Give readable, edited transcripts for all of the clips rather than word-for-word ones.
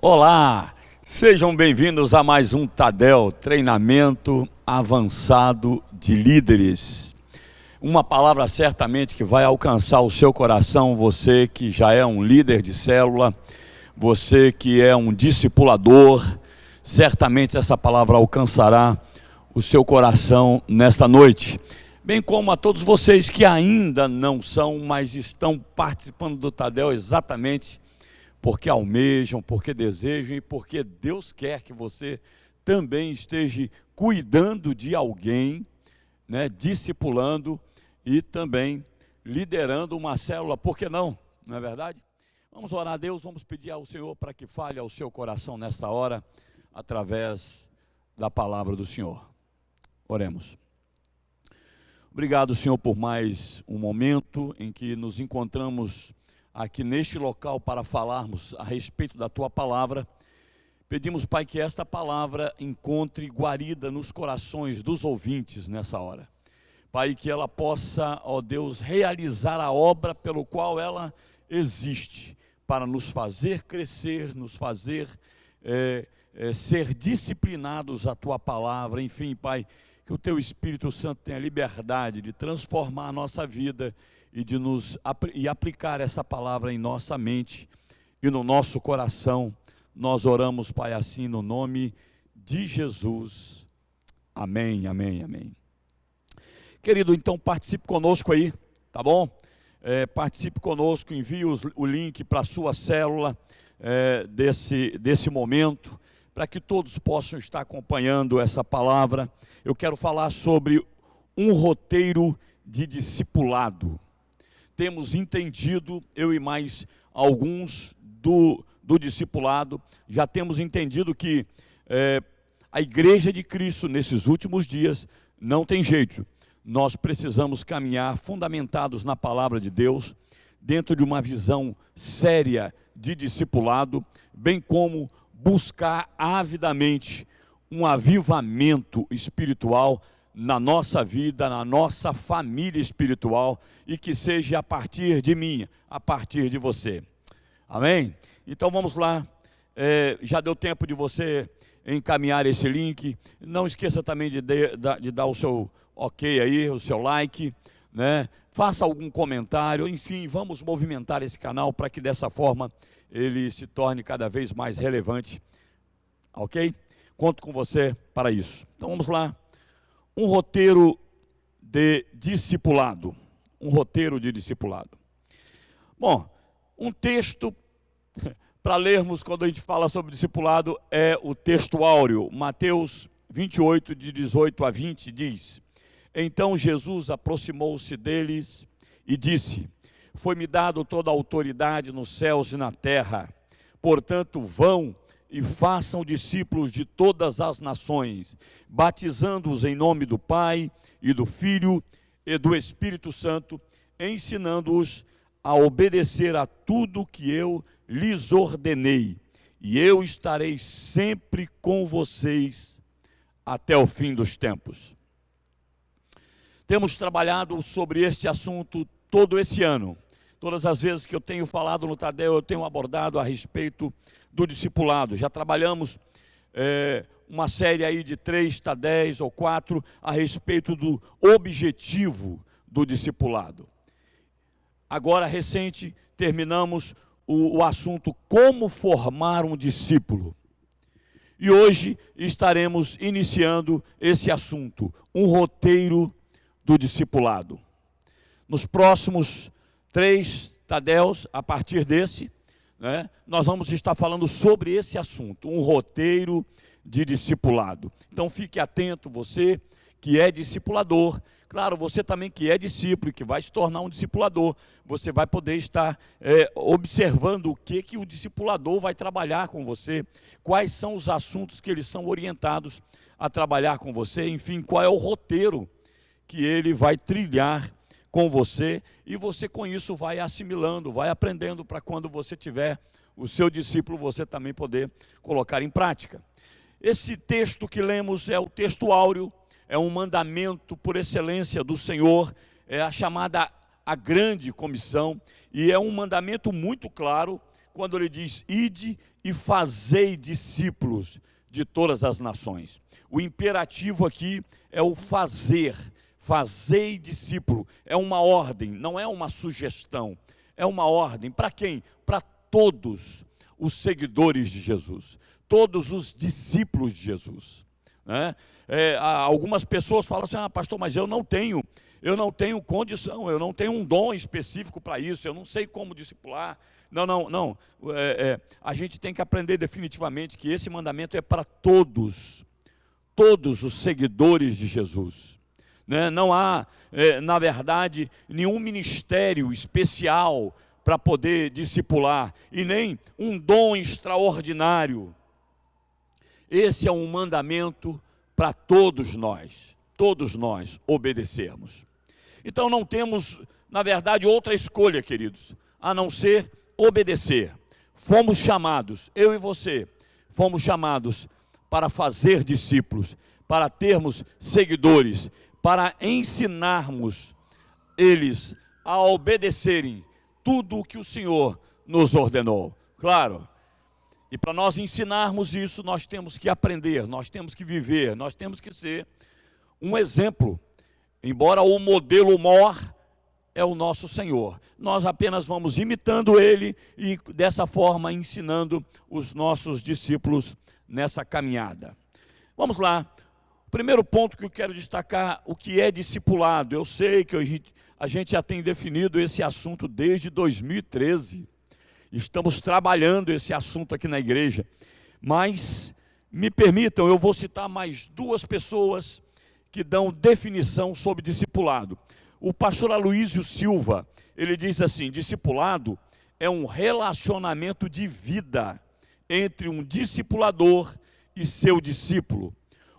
Olá, sejam bem-vindos a mais um Tadel, treinamento avançado de líderes. Uma palavra certamente que vai alcançar o seu coração, você que já é um líder de célula, você que é um discipulador, certamente essa palavra alcançará o seu coração nesta noite. Bem como a todos vocês que ainda não são, mas estão participando do Tadel exatamente porque almejam, porque desejam e porque Deus quer que você também esteja cuidando de alguém, né, discipulando e também liderando uma célula, por que não? Não é verdade? Vamos orar a Deus, vamos pedir ao Senhor para que fale ao seu coração nesta hora, através da palavra do Senhor. Oremos. Obrigado, Senhor, por mais um momento em que nos encontramos aqui neste local para falarmos a respeito da Tua palavra. Pedimos, Pai, que esta palavra encontre guarida nos corações dos ouvintes nessa hora. Pai, que ela possa, ó Deus, realizar a obra pelo qual ela existe, para nos fazer crescer, nos fazer ser disciplinados à Tua palavra. Enfim, Pai, que o Teu Espírito Santo tenha liberdade de transformar a nossa vida e de aplicar essa palavra em nossa mente e no nosso coração. Nós oramos, Pai, assim no nome de Jesus. Amém, amém, amém. Querido, então participe conosco aí, tá bom? Participe conosco, envie o link para a sua célula desse momento, para que todos possam estar acompanhando essa palavra. Eu quero falar sobre um roteiro de discipulado. Temos entendido, eu e mais alguns do discipulado, já temos entendido que a igreja de Cristo nesses últimos dias não tem jeito. Nós precisamos caminhar fundamentados na palavra de Deus, dentro de uma visão séria de discipulado, bem como buscar avidamente um avivamento espiritual na nossa vida, na nossa família espiritual, e que seja a partir de mim, a partir de você. Amém? Então vamos lá, já deu tempo de você encaminhar esse link. Não esqueça também de dar o seu ok aí, o seu like, né? Faça algum comentário, enfim, vamos movimentar esse canal para que dessa forma ele se torne cada vez mais relevante, ok? Conto com você para isso. Então vamos lá. Um roteiro de discipulado. Um roteiro de discipulado. Bom, um texto para lermos quando a gente fala sobre discipulado é o texto áureo. Mateus 28, de 18 a 20, diz: Então Jesus aproximou-se deles e disse: Foi-me dado toda a autoridade nos céus e na terra. Portanto, vão e façam discípulos de todas as nações, batizando-os em nome do Pai e do Filho e do Espírito Santo, ensinando-os a obedecer a tudo que eu lhes ordenei. E eu estarei sempre com vocês até o fim dos tempos. Temos trabalhado sobre este assunto todo esse ano. Todas as vezes que eu tenho falado no Tadel, eu tenho abordado a respeito do discipulado. Já trabalhamos uma série aí de 3 Tadéis ou 4 a respeito do objetivo do discipulado. Agora, recente, terminamos o assunto como formar um discípulo. E hoje estaremos iniciando esse assunto, um roteiro do discipulado. Nos próximos 3 Tadéus, a partir desse, né, nós vamos estar falando sobre esse assunto, um roteiro de discipulado. Então fique atento, você que é discipulador, claro, você também que é discípulo e que vai se tornar um discipulador, você vai poder estar observando o que o discipulador vai trabalhar com você, quais são os assuntos que eles são orientados a trabalhar com você, enfim, qual é o roteiro que ele vai trilhar com você, e você com isso vai assimilando, vai aprendendo para quando você tiver o seu discípulo, você também poder colocar em prática. Esse texto que lemos é o texto áureo, é um mandamento por excelência do Senhor, é a chamada a grande comissão, e é um mandamento muito claro, quando ele diz: ide e fazei discípulos de todas as nações. O imperativo aqui é o fazer. Fazei discípulo. É uma ordem, não é uma sugestão. É uma ordem. Para quem? Para todos os seguidores de Jesus. Todos os discípulos de Jesus. Né? Algumas pessoas falam assim, pastor, mas eu não tenho condição, eu não tenho um dom específico para isso, eu não sei como discipular. Não. A gente tem que aprender definitivamente que esse mandamento é para todos os seguidores de Jesus. Né? Não há, na verdade, nenhum ministério especial para poder discipular, e nem um dom extraordinário. Esse é um mandamento para todos nós obedecermos. Então não temos, na verdade, outra escolha, queridos, a não ser obedecer. Fomos chamados, eu e você, fomos chamados para fazer discípulos, para termos seguidores, para ensinarmos eles a obedecerem tudo o que o Senhor nos ordenou. Claro. E para nós ensinarmos isso, nós temos que aprender, nós temos que viver, nós temos que ser um exemplo. Embora o modelo mor é o nosso Senhor, nós apenas vamos imitando Ele e dessa forma ensinando os nossos discípulos nessa caminhada. Vamos lá. O primeiro ponto que eu quero destacar, o que é discipulado. Eu sei que a gente já tem definido esse assunto desde 2013. Estamos trabalhando esse assunto aqui na igreja, mas me permitam, eu vou citar mais duas pessoas que dão definição sobre discipulado. O pastor Aloísio Silva, ele diz assim: discipulado é um relacionamento de vida entre um discipulador e seu discípulo,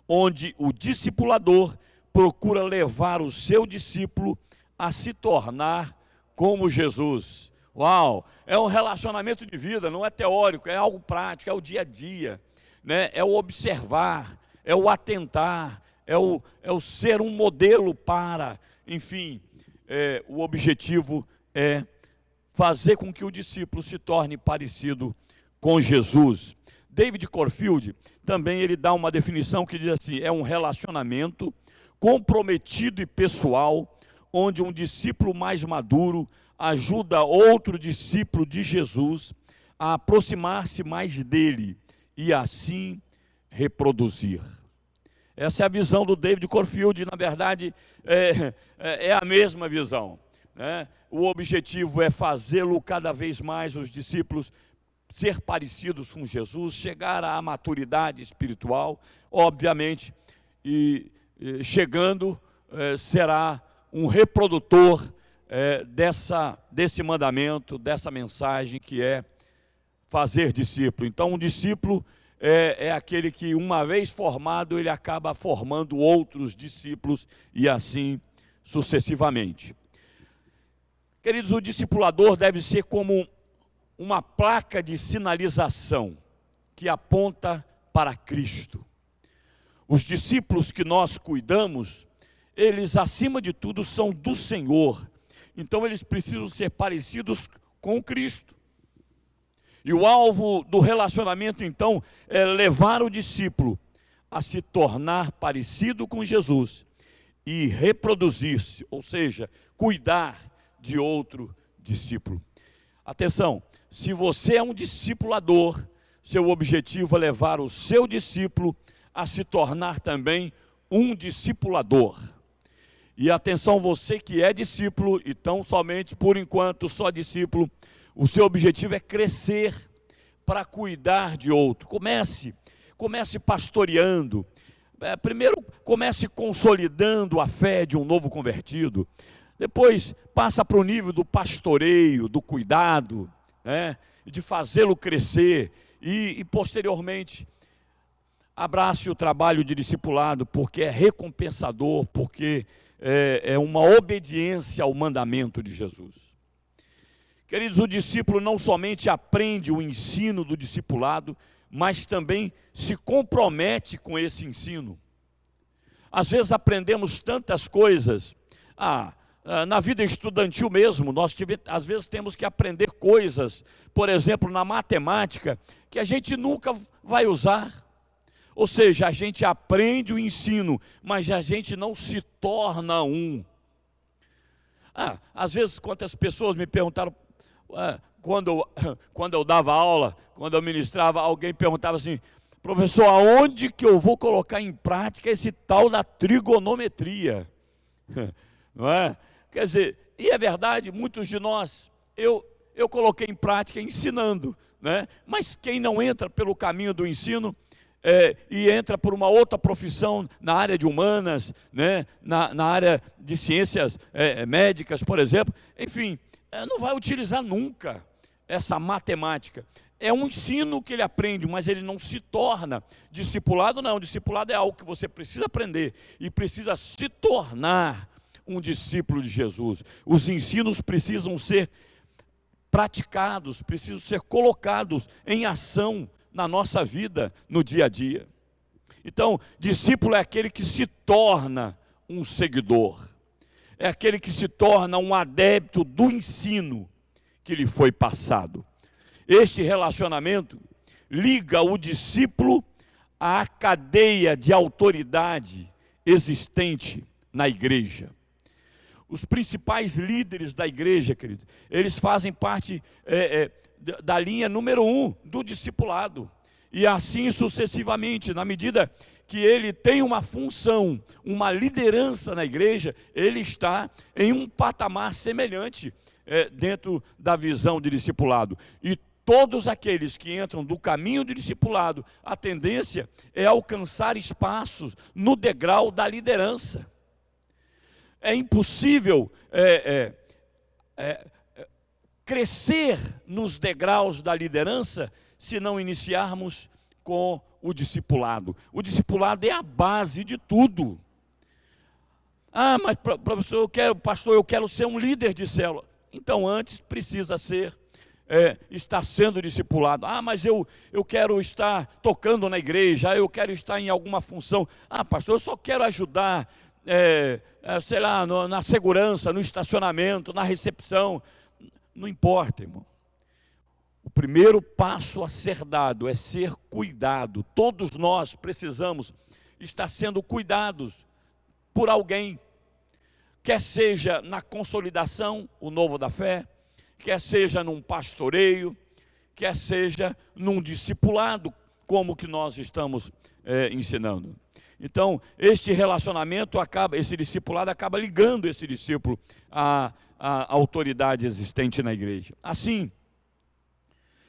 onde o discipulador procura levar o seu discípulo a se tornar como Jesus. Uau, é um relacionamento de vida, não é teórico, é algo prático, é o dia a dia, né? É o observar, é o atentar, é o ser um modelo para, enfim, o objetivo é fazer com que o discípulo se torne parecido com Jesus. David Corfield, também ele dá uma definição que diz assim: é um relacionamento comprometido e pessoal, onde um discípulo mais maduro ajuda outro discípulo de Jesus a aproximar-se mais dele e assim reproduzir. Essa é a visão do David Corfield, na verdade é a mesma visão, né? O objetivo é fazê-lo cada vez mais, os discípulos, ser parecidos com Jesus, chegar à maturidade espiritual, obviamente, e chegando será um reprodutor desse mandamento, dessa mensagem que é fazer discípulo. Então um discípulo é aquele que, uma vez formado, ele acaba formando outros discípulos e assim sucessivamente. Queridos, o discipulador deve ser como uma placa de sinalização que aponta para Cristo. Os discípulos que nós cuidamos, eles acima de tudo são do Senhor, então eles precisam ser parecidos com Cristo. E o alvo do relacionamento então é levar o discípulo a se tornar parecido com Jesus e reproduzir-se, ou seja, cuidar de outro discípulo. Atenção, se você é um discipulador, seu objetivo é levar o seu discípulo a se tornar também um discipulador. E atenção, você que é discípulo, e tão somente por enquanto só discípulo, o seu objetivo é crescer para cuidar de outro. Comece pastoreando. Primeiro comece consolidando a fé de um novo convertido. Depois passa para o nível do pastoreio, do cuidado, né? De fazê-lo crescer e posteriormente abrace o trabalho de discipulado, porque é recompensador, porque é uma obediência ao mandamento de Jesus. Queridos, o discípulo não somente aprende o ensino do discipulado, mas também se compromete com esse ensino. Às vezes aprendemos tantas coisas. Na vida estudantil mesmo, às vezes temos que aprender coisas, por exemplo, na matemática, que a gente nunca vai usar. Ou seja, a gente aprende o ensino, mas a gente não se torna um. Às vezes, quantas pessoas me perguntaram, quando eu dava aula, quando eu ministrava, alguém perguntava assim: professor, aonde que eu vou colocar em prática esse tal da trigonometria? Não é? Quer dizer, e é verdade, muitos de nós, eu coloquei em prática ensinando, né? Mas quem não entra pelo caminho do ensino e entra por uma outra profissão na área de humanas, né? na área de ciências médicas, por exemplo, enfim, não vai utilizar nunca essa matemática. É um ensino que ele aprende, mas ele não se torna discipulado, não. Discipulado é algo que você precisa aprender e precisa se tornar um discípulo de Jesus. Os ensinos precisam ser praticados, precisam ser colocados em ação na nossa vida, no dia a dia. Então, discípulo é aquele que se torna um seguidor, é aquele que se torna um adepto do ensino que lhe foi passado. Este relacionamento liga o discípulo à cadeia de autoridade existente na igreja. Os principais líderes da igreja, querido, eles fazem parte da linha número 1 do discipulado. E assim sucessivamente, na medida que ele tem uma função, uma liderança na igreja, ele está em um patamar semelhante dentro da visão de discipulado. E todos aqueles que entram do caminho de discipulado, a tendência é alcançar espaços no degrau da liderança. É impossível crescer nos degraus da liderança se não iniciarmos com o discipulado. O discipulado é a base de tudo. Mas professor, pastor, eu quero ser um líder de célula. Então antes precisa estar sendo discipulado. Mas eu quero estar tocando na igreja, eu quero estar em alguma função. Pastor, eu só quero ajudar, sei lá, na segurança, no estacionamento, na recepção. Não importa, irmão. O primeiro passo a ser dado é ser cuidado. Todos nós precisamos estar sendo cuidados por alguém, quer seja na consolidação, o novo da fé, quer seja num pastoreio, quer seja num discipulado, como que nós estamos ensinando. Então, este relacionamento esse discipulado acaba ligando esse discípulo à autoridade existente na igreja. Assim,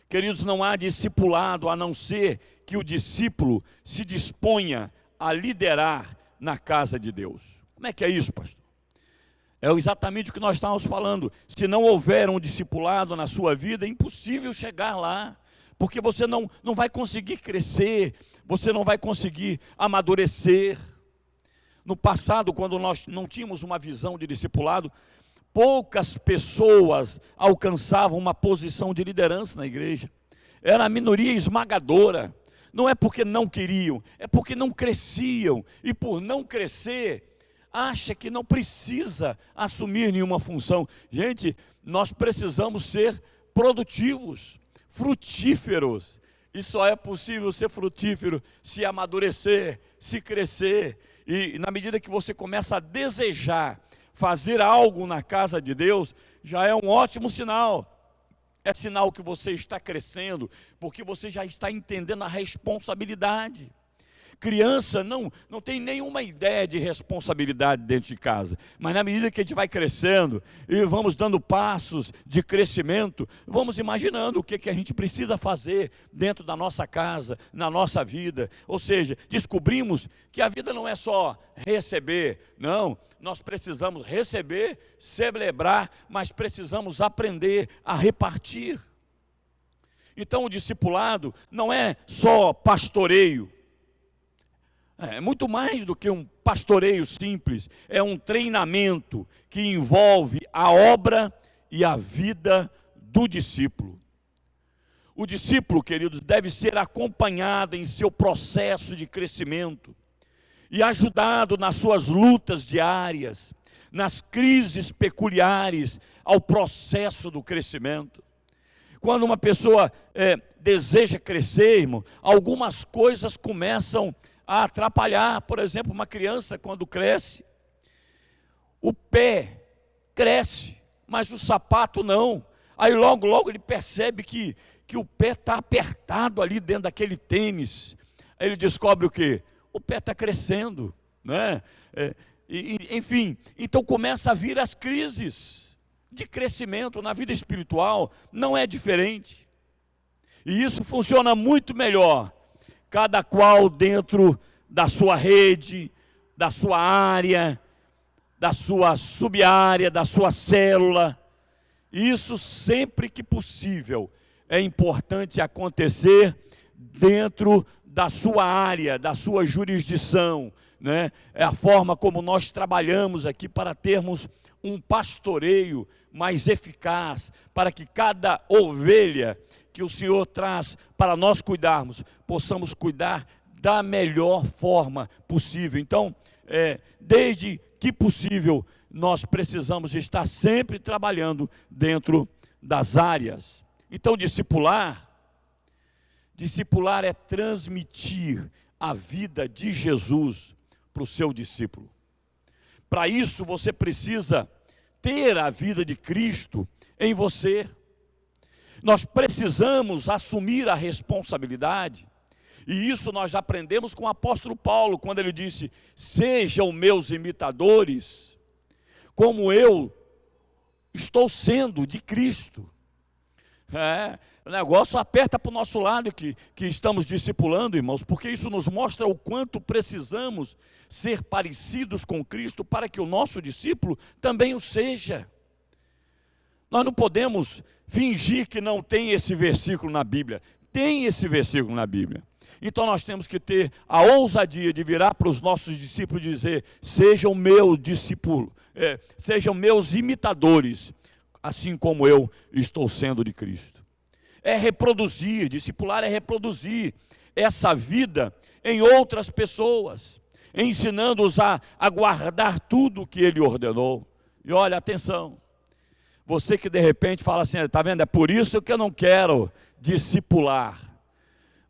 queridos, não há discipulado a não ser que o discípulo se disponha a liderar na casa de Deus. Como é que é isso, pastor? É exatamente o que nós estávamos falando. Se não houver um discipulado na sua vida, é impossível chegar lá, porque você não vai conseguir crescer, você não vai conseguir amadurecer. No passado, quando nós não tínhamos uma visão de discipulado, poucas pessoas alcançavam uma posição de liderança na igreja. Era a minoria esmagadora. Não é porque não queriam, é porque não cresciam. E por não crescer, acha que não precisa assumir nenhuma função. Gente, nós precisamos ser produtivos, frutíferos. E só é possível ser frutífero se amadurecer, se crescer. E na medida que você começa a desejar fazer algo na casa de Deus, já é um ótimo sinal. É sinal que você está crescendo, porque você já está entendendo a responsabilidade. Criança não tem nenhuma ideia de responsabilidade dentro de casa, mas na medida que a gente vai crescendo e vamos dando passos de crescimento, vamos imaginando o que a gente precisa fazer dentro da nossa casa, na nossa vida. Ou seja, descobrimos que a vida não é só receber, não, nós precisamos receber, celebrar, mas precisamos aprender a repartir. Então o discipulado não é só pastoreio, é muito mais do que um pastoreio simples, é um treinamento que envolve a obra e a vida do discípulo. O discípulo, queridos, deve ser acompanhado em seu processo de crescimento e ajudado nas suas lutas diárias, nas crises peculiares ao processo do crescimento. Quando uma pessoa deseja crescer, irmão, algumas coisas começam a atrapalhar. Por exemplo, uma criança quando cresce, o pé cresce, mas o sapato não. Aí logo ele percebe que o pé está apertado ali dentro daquele tênis. Aí ele descobre o quê? O pé está crescendo, né? Enfim, então começa a vir as crises de crescimento na vida espiritual, não é diferente. E isso funciona muito melhor, cada qual dentro da sua rede, da sua área, da sua sub-área, da sua célula. Isso sempre que possível é importante acontecer dentro da sua área, da sua jurisdição, né? É a forma como nós trabalhamos aqui para termos um pastoreio mais eficaz, para que cada ovelha que o Senhor traz para nós cuidarmos, possamos cuidar da melhor forma possível. Então, desde que possível, nós precisamos estar sempre trabalhando dentro das áreas. Então, discipular é transmitir a vida de Jesus para o seu discípulo. Para isso, você precisa ter a vida de Cristo em você. Nós precisamos assumir a responsabilidade. E isso nós já aprendemos com o apóstolo Paulo, quando ele disse: sejam meus imitadores, como eu estou sendo de Cristo. O negócio aperta para o nosso lado que estamos discipulando, irmãos, porque isso nos mostra o quanto precisamos ser parecidos com Cristo para que o nosso discípulo também o seja. Nós não podemos fingir que não tem esse versículo na Bíblia. Tem esse versículo na Bíblia. Então nós temos que ter a ousadia de virar para os nossos discípulos e dizer: sejam meus discípulos, sejam meus imitadores, assim como eu estou sendo de Cristo. É reproduzir, discipular é reproduzir essa vida em outras pessoas, ensinando-os a guardar tudo o que Ele ordenou. E olha, atenção, você que de repente fala assim: está vendo, é por isso que eu não quero discipular.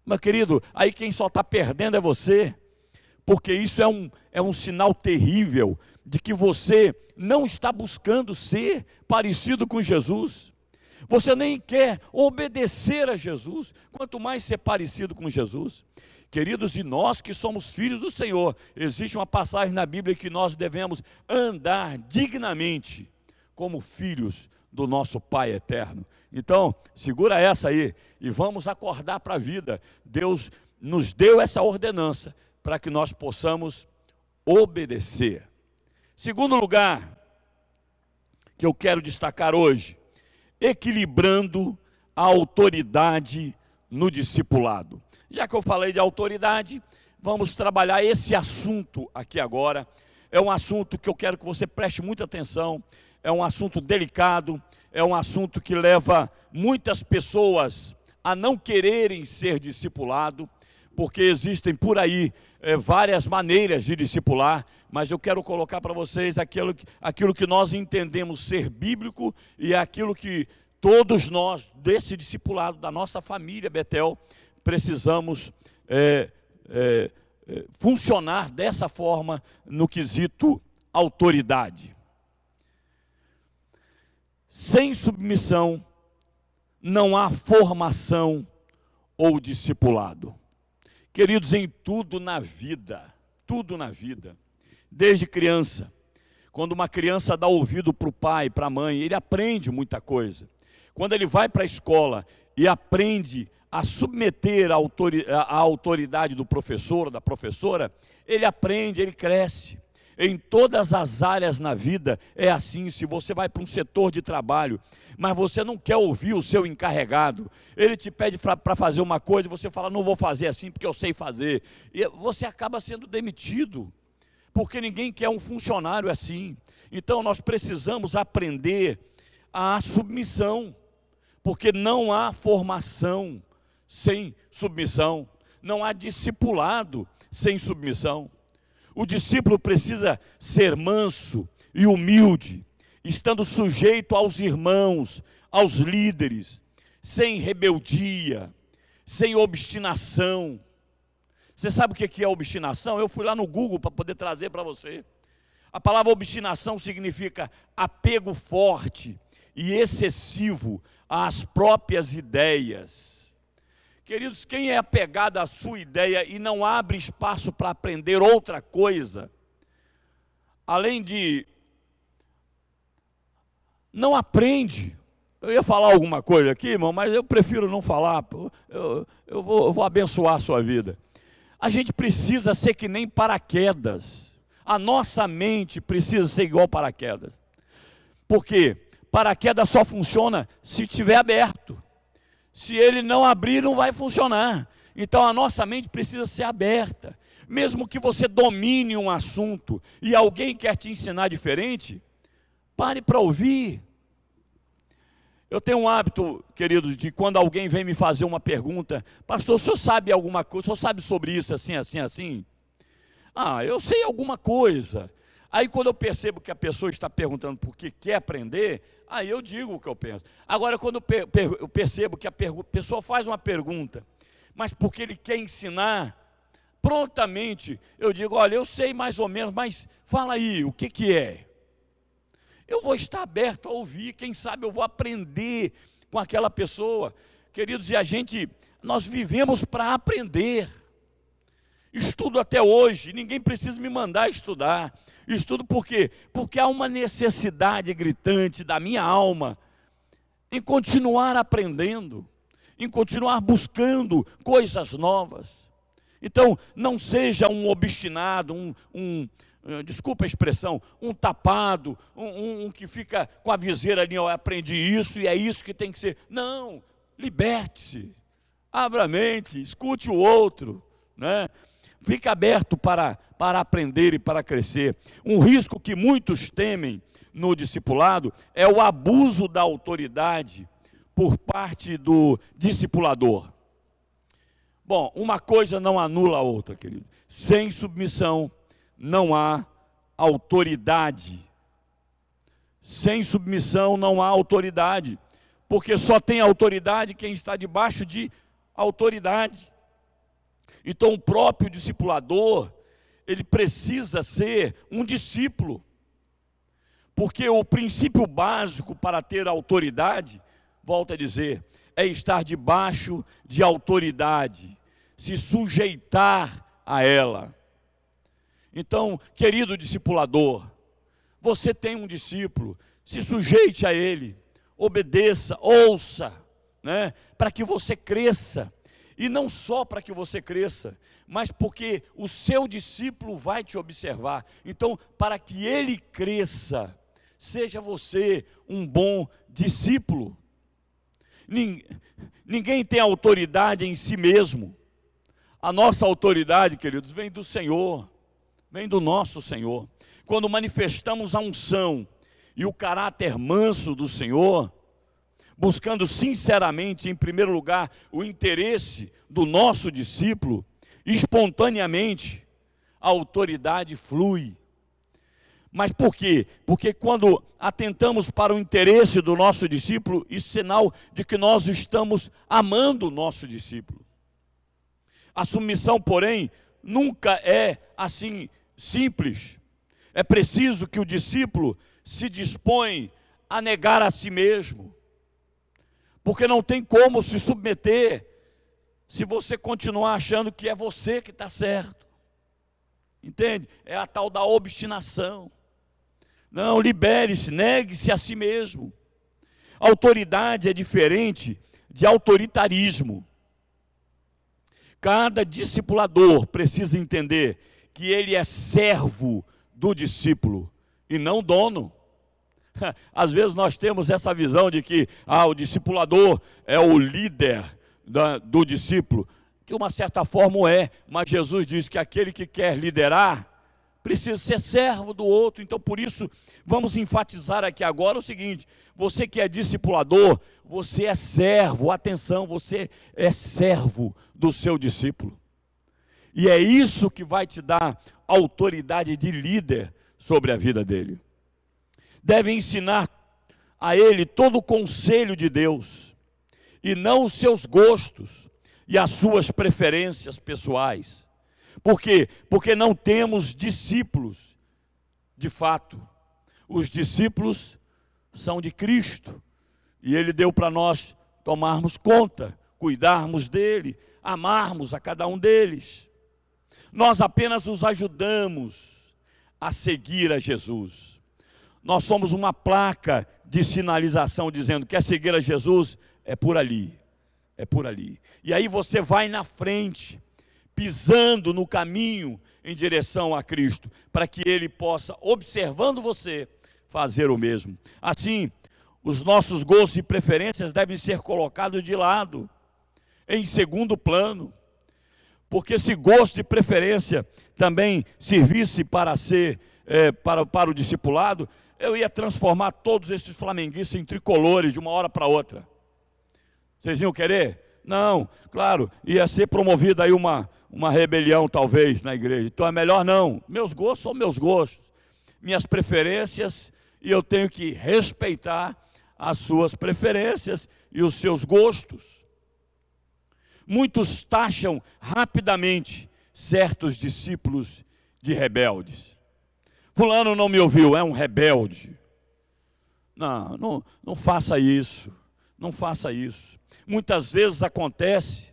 Meu querido, aí quem só está perdendo é você, porque isso é um sinal terrível de que você não está buscando ser parecido com Jesus. Você nem quer obedecer a Jesus, quanto mais ser parecido com Jesus. Queridos, e nós que somos filhos do Senhor, existe uma passagem na Bíblia que nós devemos andar dignamente como filhos do nosso Pai eterno. Então, segura essa aí e vamos acordar para a vida. Deus nos deu essa ordenança para que nós possamos obedecer. Segundo lugar que eu quero destacar hoje: equilibrando a autoridade no discipulado. Já que eu falei de autoridade, vamos trabalhar esse assunto aqui agora. É um assunto que eu quero que você preste muita atenção. É um assunto delicado, é um assunto que leva muitas pessoas a não quererem ser discipulado, porque existem por aí várias maneiras de discipular, mas eu quero colocar para vocês aquilo que nós entendemos ser bíblico e aquilo que todos nós, desse discipulado, da nossa família Betel, precisamos funcionar dessa forma no quesito autoridade. Sem submissão não há formação ou discipulado. Queridos, em tudo na vida, desde criança, quando uma criança dá ouvido para o pai, para a mãe, ele aprende muita coisa. Quando ele vai para a escola e aprende a submeter a autoridade do professor, da professora, ele aprende, ele cresce. Em todas as áreas na vida é assim. Se você vai para um setor de trabalho, mas você não quer ouvir o seu encarregado, ele te pede para fazer uma coisa e você fala: não vou fazer assim porque eu sei fazer, e você acaba sendo demitido, porque ninguém quer um funcionário assim. Então nós precisamos aprender a submissão, porque não há formação sem submissão, não há discipulado sem submissão. O discípulo precisa ser manso e humilde, estando sujeito aos irmãos, aos líderes, sem rebeldia, sem obstinação. Você sabe o que é obstinação? Eu fui lá no Google para poder trazer para você. A palavra obstinação significa apego forte e excessivo às próprias ideias. Queridos, quem é apegado à sua ideia e não abre espaço para aprender outra coisa, além de não aprende. Eu ia falar alguma coisa aqui, irmão, mas eu prefiro não falar. Eu vou abençoar a sua vida. A gente precisa ser que nem paraquedas. A nossa mente precisa ser igual paraquedas. Por quê? Paraquedas só funciona se estiver aberto. Se ele não abrir, não vai funcionar. Então a nossa mente precisa ser aberta. Mesmo que você domine um assunto e alguém quer te ensinar diferente, pare para ouvir. Eu tenho um hábito, queridos, de quando alguém vem me fazer uma pergunta: pastor, o senhor sabe alguma coisa? O senhor sabe sobre isso assim, assim, assim? Ah, eu sei alguma coisa. Aí quando eu percebo que a pessoa está perguntando porque quer aprender, aí eu digo o que eu penso. Agora quando eu percebo que a pessoa faz uma pergunta, mas porque ele quer ensinar, prontamente eu digo: olha, eu sei mais ou menos, mas fala aí, o que é? Eu vou estar aberto a ouvir, quem sabe eu vou aprender com aquela pessoa. Queridos, e nós vivemos para aprender. Estudo até hoje, ninguém precisa me mandar estudar. Estudo por quê? Porque há uma necessidade gritante da minha alma em continuar aprendendo, em continuar buscando coisas novas. Então, não seja um obstinado, desculpa a expressão, um tapado, um que fica com a viseira ali: eu aprendi isso e é isso que tem que ser. Não, liberte-se, abra a mente, escute o outro, né? Fique aberto para aprender e para crescer. Um risco que muitos temem no discipulado é o abuso da autoridade por parte do discipulador. Bom, uma coisa não anula a outra, querido. Sem submissão não há autoridade. Sem submissão não há autoridade, porque só tem autoridade quem está debaixo de autoridade. Então o próprio discipulador, ele precisa ser um discípulo, porque o princípio básico para ter autoridade, volto a dizer, é estar debaixo de autoridade, se sujeitar a ela. Então, querido discipulador, você tem um discípulo, se sujeite a ele, obedeça, ouça, né, para que você cresça. E não só para que você cresça, mas porque o seu discípulo vai te observar. Então, para que ele cresça, seja você um bom discípulo. Ninguém tem autoridade em si mesmo. A nossa autoridade, queridos, vem do Senhor, vem do nosso Senhor. Quando manifestamos a unção e o caráter manso do Senhor, buscando sinceramente, em primeiro lugar, o interesse do nosso discípulo, espontaneamente, a autoridade flui. Mas por quê? Porque quando atentamos para o interesse do nosso discípulo, isso é sinal de que nós estamos amando o nosso discípulo. A submissão, porém, nunca é assim simples. É preciso que o discípulo se dispõe a negar a si mesmo. Porque não tem como se submeter se você continuar achando que é você que está certo. Entende? É a tal da obstinação. Não, libere-se, negue-se a si mesmo. Autoridade é diferente de autoritarismo. Cada discipulador precisa entender que ele é servo do discípulo e não dono. Às vezes nós temos essa visão de que o discipulador é o líder do discípulo. De uma certa forma é, mas Jesus diz que aquele que quer liderar precisa ser servo do outro. Então por isso vamos enfatizar aqui agora o seguinte: você que é discipulador, você é servo, atenção, você é servo do seu discípulo. E é isso que vai te dar autoridade de líder sobre a vida dele. devem ensinar a ele todo o conselho de Deus, e não os seus gostos e as suas preferências pessoais. Por quê? Porque não temos discípulos de fato. Os discípulos são de Cristo, e Ele deu para nós tomarmos conta, cuidarmos dele, amarmos a cada um deles. Nós apenas os ajudamos a seguir a Jesus. Nós somos uma placa de sinalização dizendo: quer seguir a Jesus? É por ali, é por ali. E aí você vai na frente, pisando no caminho em direção a Cristo, para que Ele possa, observando você, fazer o mesmo. Assim, os nossos gostos e preferências devem ser colocados de lado, em segundo plano, porque se gosto e preferência também servisse para ser, para o discipulado, eu ia transformar todos esses flamenguistas em tricolores de uma hora para outra. Vocês iam querer? Não, claro, ia ser promovida aí uma rebelião talvez na igreja. Então é melhor não. Meus gostos são meus gostos, minhas preferências, e eu tenho que respeitar as suas preferências e os seus gostos. Muitos taxam rapidamente certos discípulos de rebeldes. Fulano não me ouviu, é um rebelde. Não faça isso, não faça isso. Muitas vezes acontece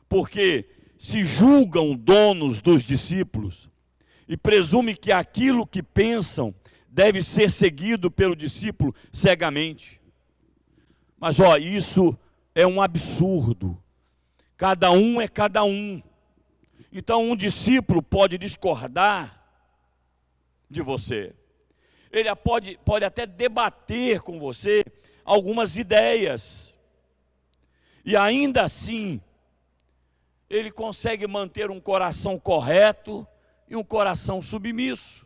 porque se julgam donos dos discípulos e presume que aquilo que pensam deve ser seguido pelo discípulo cegamente. Mas isso é um absurdo. Cada um é cada um. Então um discípulo pode discordar de você. Ele pode até debater com você algumas ideias. E ainda assim, ele consegue manter um coração correto e um coração submisso.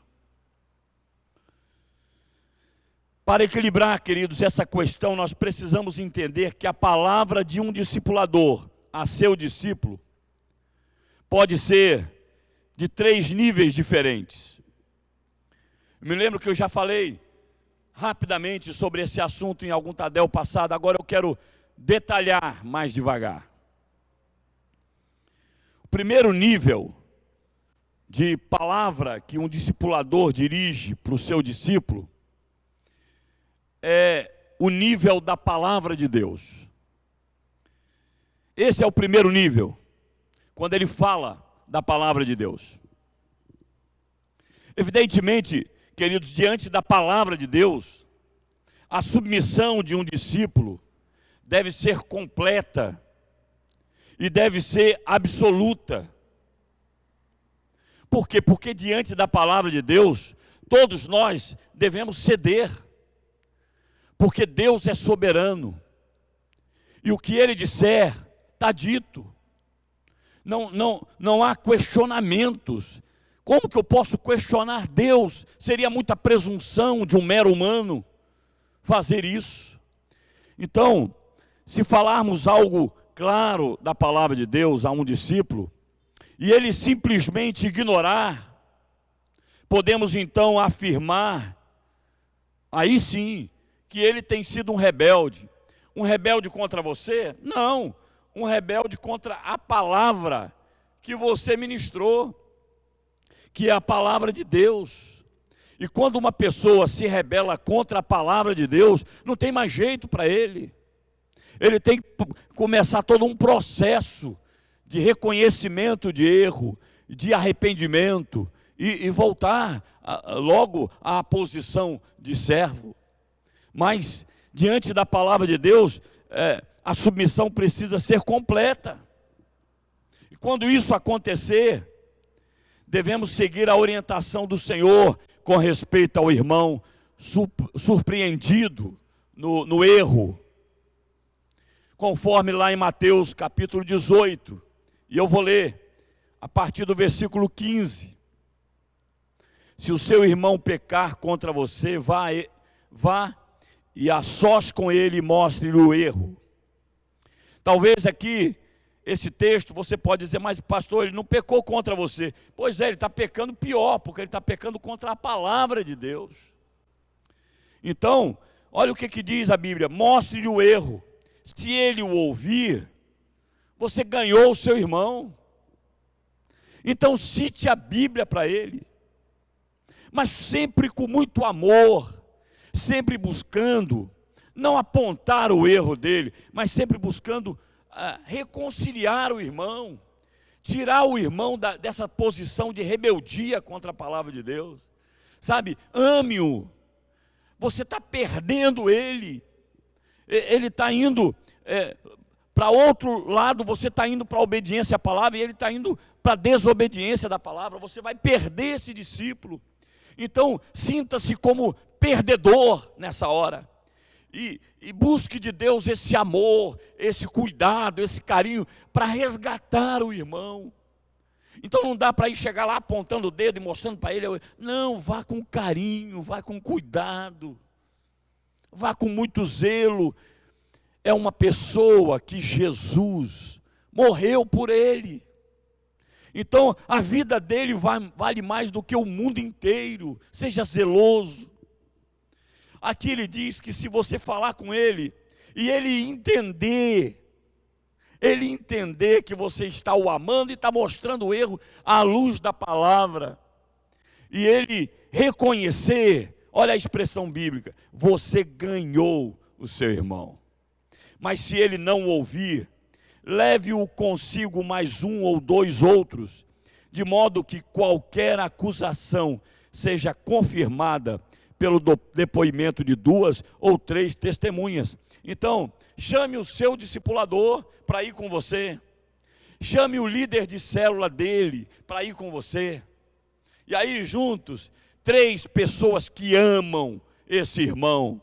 Para equilibrar, queridos, essa questão, nós precisamos entender que a palavra de um discipulador a seu discípulo pode ser de 3 níveis diferentes. Eu me lembro que eu já falei rapidamente sobre esse assunto em algum Tadel passado, agora eu quero detalhar mais devagar. O primeiro nível de palavra que um discipulador dirige para o seu discípulo é o nível da palavra de Deus. Esse é o primeiro nível, quando ele fala da palavra de Deus. Evidentemente, queridos, diante da palavra de Deus, a submissão de um discípulo deve ser completa e deve ser absoluta. Por quê? Porque diante da palavra de Deus, todos nós devemos ceder, porque Deus é soberano, e o que Ele disser está dito. Não há questionamentos. Como que eu posso questionar Deus? Seria muita presunção de um mero humano fazer isso. Então, se falarmos algo claro da palavra de Deus a um discípulo, e ele simplesmente ignorar, podemos então afirmar, aí sim, que ele tem sido um rebelde. Um rebelde contra você? Não. Um rebelde contra a palavra que você ministrou, que é a palavra de Deus. E quando uma pessoa se rebela contra a palavra de Deus, não tem mais jeito para ele. Ele tem que começar todo um processo de reconhecimento de erro, de arrependimento, e voltar logo à posição de servo. Mas, diante da palavra de Deus, a submissão precisa ser completa. E quando isso acontecer, devemos seguir a orientação do Senhor com respeito ao irmão surpreendido no erro. Conforme lá em Mateus capítulo 18, e eu vou ler a partir do versículo 15. Se o seu irmão pecar contra você, vá e a sós com ele e mostre-lhe o erro. Talvez aqui, esse texto, você pode dizer: mas pastor, ele não pecou contra você. Pois é, ele está pecando pior, porque ele está pecando contra a palavra de Deus. Então, olha o que diz a Bíblia: mostre-lhe o erro. Se ele o ouvir, você ganhou o seu irmão. Então cite a Bíblia para ele, mas sempre com muito amor, sempre buscando, não apontar o erro dele, mas sempre buscando reconciliar o irmão, tirar o irmão dessa posição de rebeldia contra a palavra de Deus. Sabe, ame-o, você está perdendo ele está indo para outro lado, você está indo para a obediência à palavra, e ele está indo para a desobediência da palavra. Você vai perder esse discípulo. Então, sinta-se como perdedor nessa hora, e busque de Deus esse amor, esse cuidado, esse carinho, para resgatar o irmão. Então não dá para ir chegar lá apontando o dedo e mostrando para ele. Não, vá com carinho, vá com cuidado, vá com muito zelo. É uma pessoa que Jesus morreu por ele. Então a vida dele vale mais do que o mundo inteiro. Seja zeloso. Aqui ele diz que se você falar com ele e ele entender que você está o amando e está mostrando o erro à luz da palavra, e ele reconhecer, olha a expressão bíblica, você ganhou o seu irmão. Mas se ele não ouvir, leve-o consigo mais um ou dois outros, de modo que qualquer acusação seja confirmada pelo depoimento de 2 ou 3 testemunhas. Então, chame o seu discipulador para ir com você. Chame o líder de célula dele para ir com você. E aí juntos, 3 pessoas que amam esse irmão,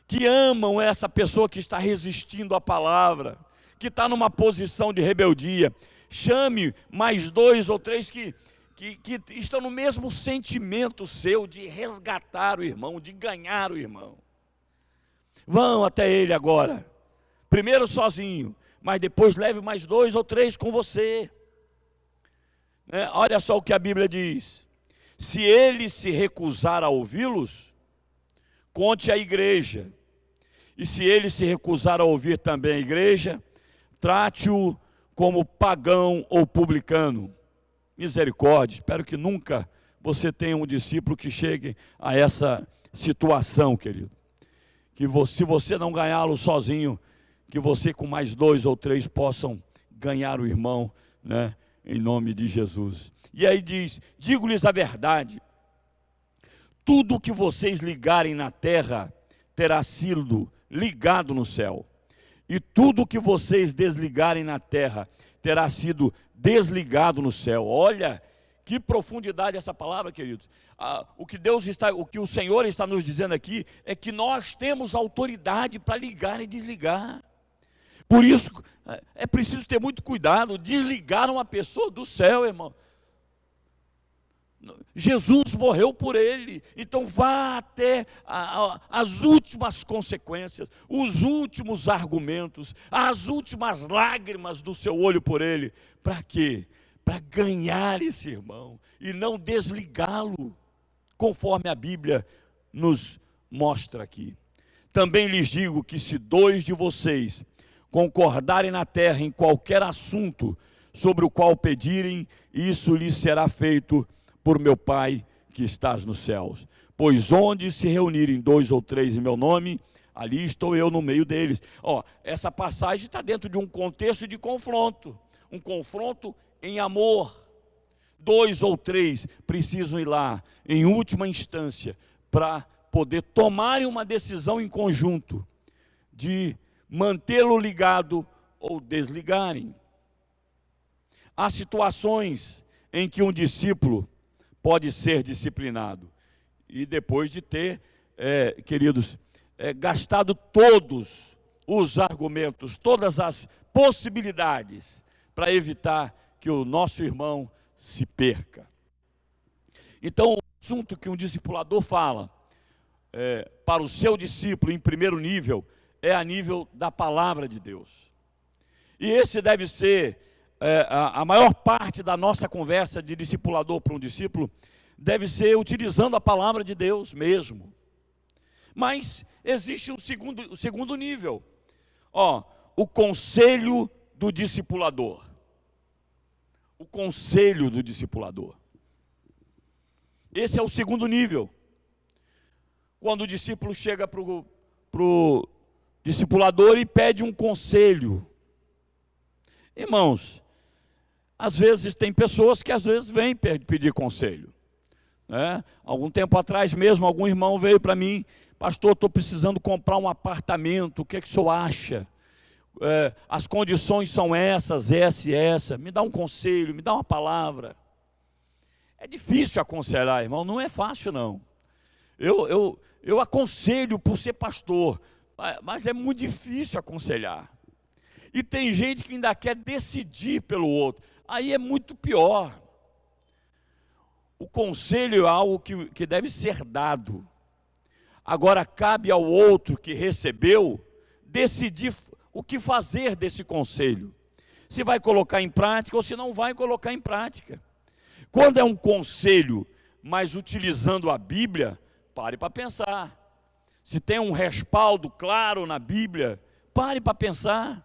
que amam essa pessoa que está resistindo à palavra, que está numa posição de rebeldia. Chame mais 2 ou 3 que estão no mesmo sentimento seu de resgatar o irmão, de ganhar o irmão. Vão até ele agora, primeiro sozinho, mas depois leve mais 2 ou 3 com você. Olha só o que a Bíblia diz: se ele se recusar a ouvi-los, conte à igreja, e se ele se recusar a ouvir também a igreja, trate-o como pagão ou publicano. Misericórdia, espero que nunca você tenha um discípulo que chegue a essa situação, querido. Que se você não ganhá-lo sozinho, que você com mais 2 ou 3 possam ganhar o irmão, né, em nome de Jesus. E aí diz: digo-lhes a verdade, tudo o que vocês ligarem na terra terá sido ligado no céu, e tudo o que vocês desligarem na terra terá sido desligado no céu. Olha que profundidade essa palavra, queridos. O que o Senhor está nos dizendo aqui é que nós temos autoridade para ligar e desligar. Por isso é preciso ter muito cuidado. Desligar uma pessoa do céu, irmão. Jesus morreu por ele, então vá até as últimas consequências, os últimos argumentos, as últimas lágrimas do seu olho por ele. Para quê? Para ganhar esse irmão e não desligá-lo, conforme a Bíblia nos mostra aqui. Também lhes digo que se 2 de vocês concordarem na terra em qualquer assunto sobre o qual pedirem, isso lhes será feito por meu Pai que estás nos céus. Pois onde se reunirem 2 ou 3 em meu nome, ali estou eu no meio deles. Essa passagem está dentro de um contexto de confronto, um confronto em amor. 2 ou 3 precisam ir lá, em última instância, para poder tomarem uma decisão em conjunto, de mantê-lo ligado ou desligarem. Há situações em que um discípulo pode ser disciplinado, e depois de ter, queridos, gastado todos os argumentos, todas as possibilidades, para evitar que o nosso irmão se perca. Então, o assunto que um discipulador fala para o seu discípulo em primeiro nível, é a nível da palavra de Deus. E esse deve ser a maior parte da nossa conversa de discipulador para um discípulo, deve ser utilizando a palavra de Deus mesmo. Mas existe o segundo nível. O conselho do discipulador. O conselho do discipulador. Esse é o segundo nível. Quando o discípulo chega para o discipulador e pede um conselho. Irmãos, às vezes tem pessoas que às vezes vêm pedir conselho. Algum tempo atrás mesmo, algum irmão veio para mim: pastor, estou precisando comprar um apartamento, o que é que o senhor acha? As condições são essas, essa e essa, me dá um conselho, me dá uma palavra. É difícil aconselhar, irmão, não é fácil não. Eu aconselho por ser pastor, mas é muito difícil aconselhar. E tem gente que ainda quer decidir pelo outro, aí é muito pior. O conselho é algo que deve ser dado. Agora cabe ao outro que recebeu decidir o que fazer desse conselho. Se vai colocar em prática ou se não vai colocar em prática. Quando é um conselho, mas utilizando a Bíblia, pare para pensar. Se tem um respaldo claro na Bíblia, pare para pensar.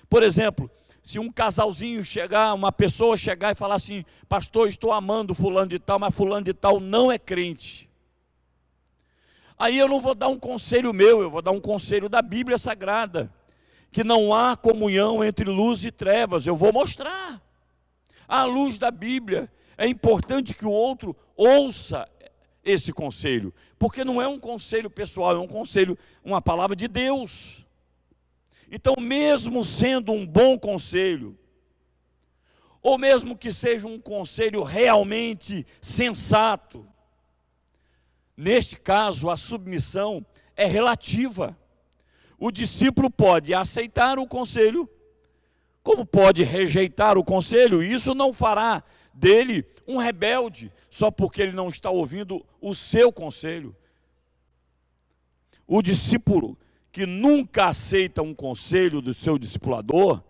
Por exemplo, se um casalzinho chegar, uma pessoa chegar e falar assim: pastor, estou amando fulano de tal, mas fulano de tal não é crente. Aí eu não vou dar um conselho meu, eu vou dar um conselho da Bíblia Sagrada, que não há comunhão entre luz e trevas. Eu vou mostrar. À luz da Bíblia, é importante que o outro ouça esse conselho, porque não é um conselho pessoal, é um conselho, uma palavra de Deus. Então, mesmo sendo um bom conselho, ou mesmo que seja um conselho realmente sensato, neste caso a submissão é relativa. O discípulo pode aceitar o conselho, como pode rejeitar o conselho. Isso não fará dele um rebelde, só porque ele não está ouvindo o seu conselho. O discípulo que nunca aceita um conselho do seu discipulador,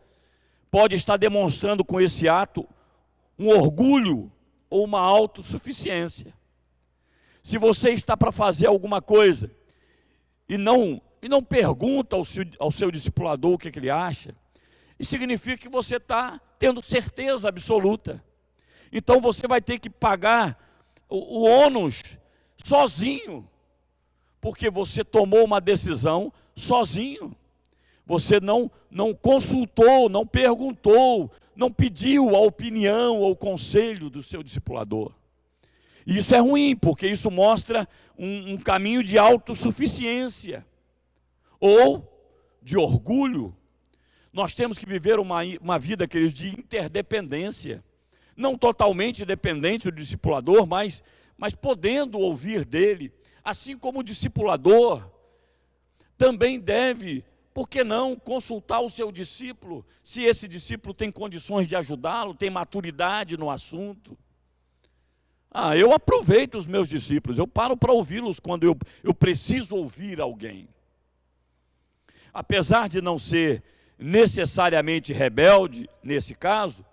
pode estar demonstrando com esse ato um orgulho ou uma autossuficiência. Se você está para fazer alguma coisa e não pergunta ao seu discipulador o que ele acha, isso significa que você está tendo certeza absoluta. Então você vai ter que pagar o ônus sozinho, porque você tomou uma decisão sozinho. Você não consultou, não perguntou, não pediu a opinião ou o conselho do seu discipulador. E isso é ruim, porque isso mostra um caminho de autossuficiência ou de orgulho. Nós temos que viver uma vida, queridos, de interdependência. Não totalmente dependente do discipulador, mas podendo ouvir dele. Assim como o discipulador também deve, por que não, consultar o seu discípulo, se esse discípulo tem condições de ajudá-lo, tem maturidade no assunto. Eu aproveito os meus discípulos, eu paro para ouvi-los quando eu preciso ouvir alguém. Apesar de não ser necessariamente rebelde, nesse caso,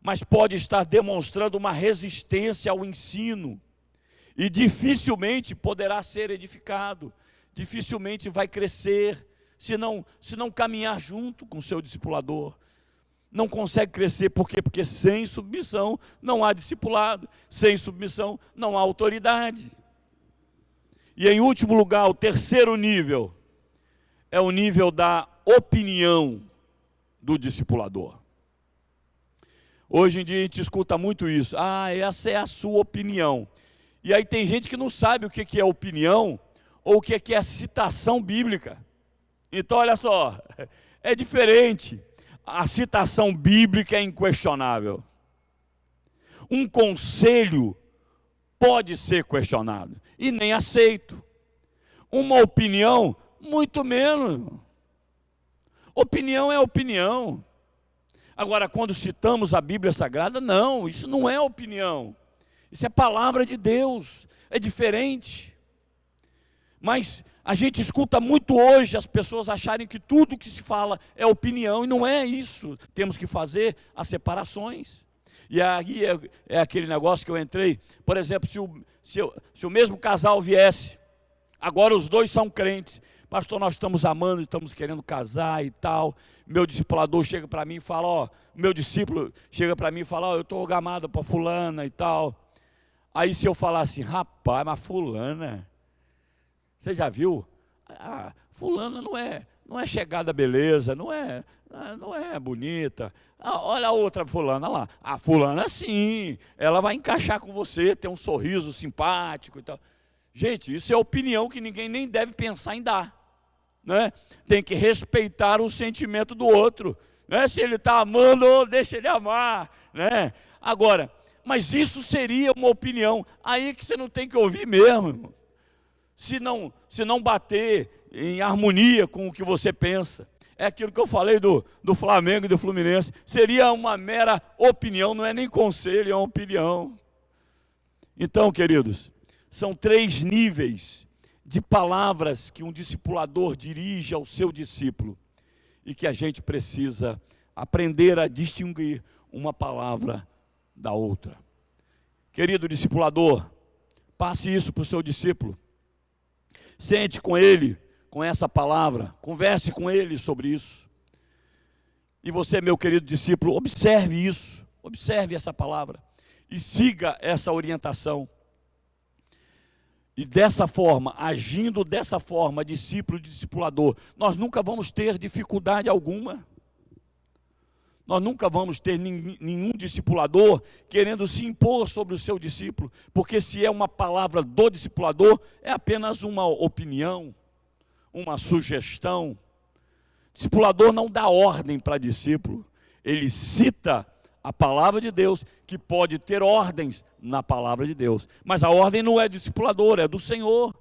mas pode estar demonstrando uma resistência ao ensino, e dificilmente poderá ser edificado, dificilmente vai crescer, se não caminhar junto com o seu discipulador. Não consegue crescer, por quê? Porque sem submissão não há discipulado, sem submissão não há autoridade. E em último lugar, o terceiro nível, é o nível da opinião do discipulador. Hoje em dia a gente escuta muito isso: essa é a sua opinião. E aí tem gente que não sabe o que é opinião, ou o que é citação bíblica. Então olha só, é diferente. A citação bíblica é inquestionável. Um conselho pode ser questionado e nem aceito. Uma opinião, muito menos. Opinião é opinião. Agora, quando citamos a Bíblia Sagrada, não, isso não é opinião. Isso é palavra de Deus, é diferente. Mas a gente escuta muito hoje as pessoas acharem que tudo que se fala é opinião, e não é isso. Temos que fazer as separações. E aí é aquele negócio que eu entrei. Por exemplo, se o mesmo casal viesse Agora os dois são crentes. Pastor, nós estamos amando, estamos querendo casar e tal. Meu discipulador chega para mim e fala, ó, meu discípulo chega para mim e fala, ó, eu estou gamado para fulana e tal. Aí se eu falar assim, rapaz, mas fulana, você já viu? Fulana não é chegada beleza, não é bonita. Olha a outra fulana lá. A fulana sim, ela vai encaixar com você, tem um sorriso simpático e tal. Gente, isso é opinião que ninguém nem deve pensar em dar, né? Tem que respeitar o sentimento do outro, né? Se ele está amando, deixa ele amar, né? Agora, mas isso seria uma opinião, aí que você não tem que ouvir mesmo, irmão. Se não bater em harmonia com o que você pensa. É aquilo que eu falei do Flamengo e do Fluminense. Seria uma mera opinião, não é nem conselho, é uma opinião. Então, queridos, são 3 níveis de palavras que um discipulador dirige ao seu discípulo e que a gente precisa aprender a distinguir uma palavra da outra. Querido discipulador, passe isso para o seu discípulo. Sente com ele, com essa palavra, converse com ele sobre isso. E você, meu querido discípulo, observe isso, observe essa palavra e siga essa orientação. E dessa forma, agindo dessa forma, discípulo e discipulador, nós nunca vamos ter dificuldade alguma. Nós nunca vamos ter nenhum discipulador querendo se impor sobre o seu discípulo, porque se é uma palavra do discipulador, é apenas uma opinião, uma sugestão. Discipulador não dá ordem para discípulo, ele cita a palavra de Deus, que pode ter ordens na palavra de Deus, mas a ordem não é discipulador, é do Senhor.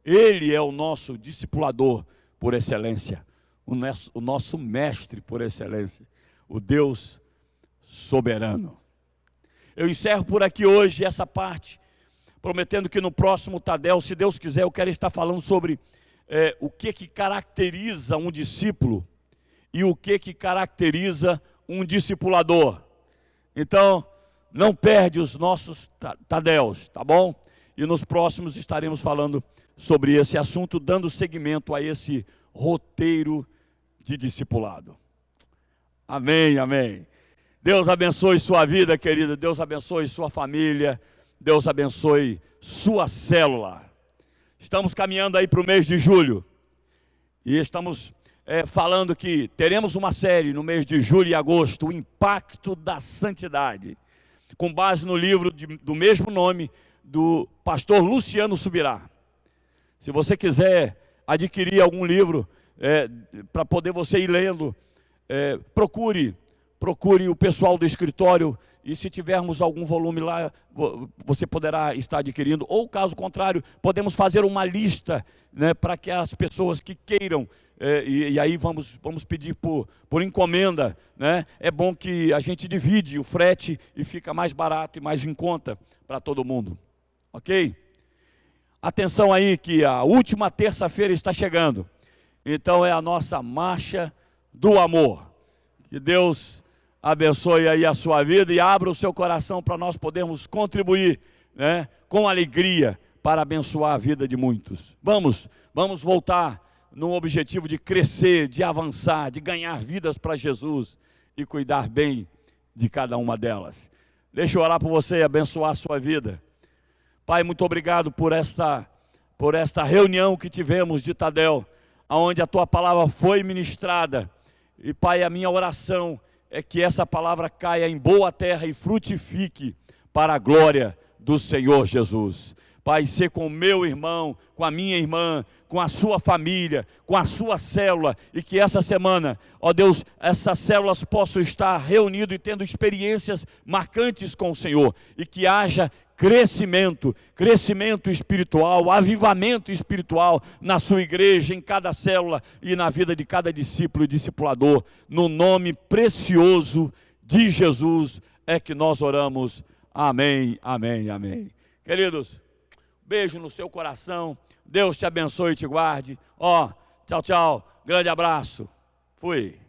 Ele é o nosso discipulador por excelência, o nosso mestre por excelência, o Deus soberano. Eu encerro por aqui hoje essa parte, prometendo que no próximo Tadel, se Deus quiser, eu quero estar falando sobre o que caracteriza um discípulo e o que caracteriza um discipulador. Então, não perde os nossos Tadels, tá bom? E nos próximos estaremos falando sobre esse assunto, dando seguimento a esse roteiro de discipulado. Amém, amém. Deus abençoe sua vida, querida. Deus abençoe sua família. Deus abençoe sua célula. Estamos caminhando aí para o mês de julho. E estamos falando que teremos uma série no mês de julho e agosto, o impacto da santidade, com base no livro do mesmo nome, do pastor Luciano Subirá. Se você quiser adquirir algum livro, para poder você ir lendo, procure o pessoal do escritório, e se tivermos algum volume lá, você poderá estar adquirindo, ou caso contrário, podemos fazer uma lista, né, para que as pessoas que queiram, e aí vamos pedir por encomenda, né? É bom que a gente divide o frete e fica mais barato e mais em conta para todo mundo, ok? Atenção aí que a última terça-feira está chegando, então é a nossa marcha do amor. Que Deus abençoe aí a sua vida e abra o seu coração para nós podermos contribuir, né, com alegria para abençoar a vida de muitos. Vamos voltar no objetivo de crescer, de avançar, de ganhar vidas para Jesus e cuidar bem de cada uma delas. Deixa eu orar por você e abençoar a sua vida. Pai, muito obrigado por esta reunião que tivemos de Tadel, onde a tua palavra foi ministrada. E Pai, a minha oração é que essa palavra caia em boa terra e frutifique para a glória do Senhor Jesus. Pai, ser com o meu irmão, com a minha irmã, com a sua família, com a sua célula, e que essa semana, ó Deus, essas células possam estar reunidas e tendo experiências marcantes com o Senhor, e que haja crescimento espiritual, avivamento espiritual na sua igreja, em cada célula e na vida de cada discípulo e discipulador. No nome precioso de Jesus é que nós oramos. Amém, amém, amém. Queridos, beijo no seu coração. Deus te abençoe e te guarde. Tchau, tchau. Grande abraço. Fui.